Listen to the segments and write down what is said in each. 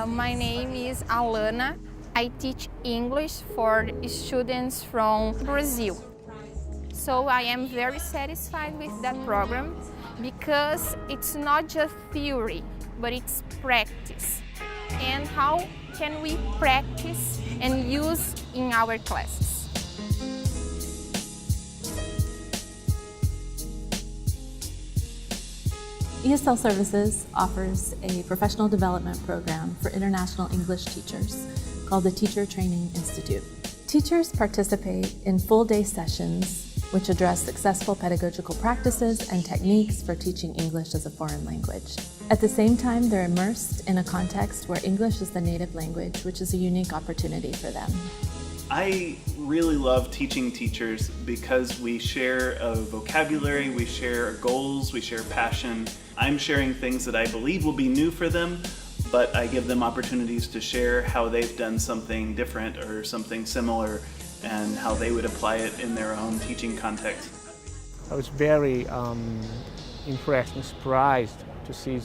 My name is Alana. I teach English for students from Brazil. So I am very satisfied with that program because it's not just theory, but it's practice. And how can we practice and use in our classes? ESL Services offers a professional development program for international English teachers called the Teacher Training Institute. Teachers participate in full-day sessions which address successful pedagogical practices and techniques for teaching English as a foreign language. At the same time, they're immersed in a context where English is the native language, which is a unique opportunity for them. I really love teaching teachers because we share a vocabulary, we share goals, we share passion. I'm sharing things that I believe will be new for them, but I give them opportunities to share how they've done something different or something similar and how they would apply it in their own teaching context. I was very impressed and surprised to see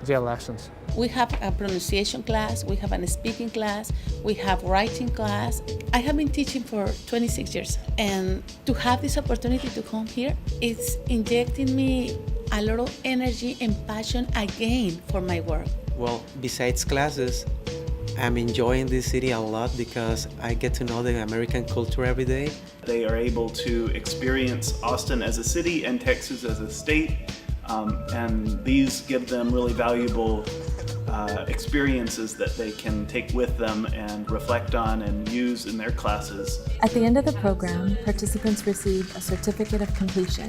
their lessons. We have a pronunciation class, we have a speaking class, we have writing class. I have been teaching for 26 years, and to have this opportunity to come here, it's injecting me a lot of energy and passion again for my work. Well, besides classes, I'm enjoying this city a lot because I get to know the American culture every day. They are able to experience Austin as a city and Texas as a state, and these give them really valuable experiences that they can take with them and reflect on and use in their classes. At the end of the program, participants receive a certificate of completion,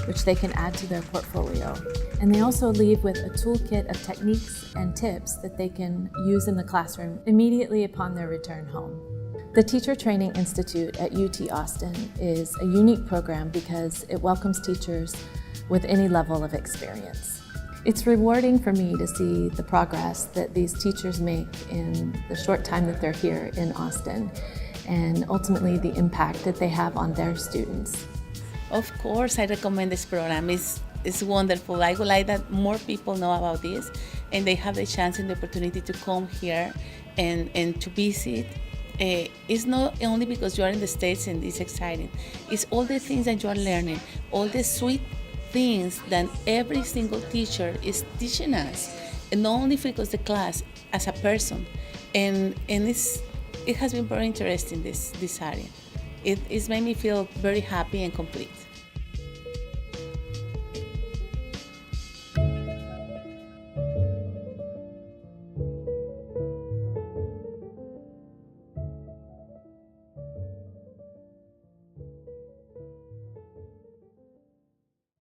which they can add to their portfolio. And they also leave with a toolkit of techniques and tips that they can use in the classroom immediately upon their return home. The Teacher Training Institute at UT Austin is a unique program because it welcomes teachers with any level of experience. It's rewarding for me to see the progress that these teachers make in the short time that they're here in Austin, and ultimately the impact that they have on their students. Of course, I recommend this program. It's wonderful. I would like that more people know about this and they have the chance and the opportunity to come here and to visit. It's not only because you are in the States and it's exciting. It's all the things that you are learning, all the sweet things that every single teacher is teaching us, and not only because the class, as a person, and it has been very interesting, this area. It's made me feel very happy and complete.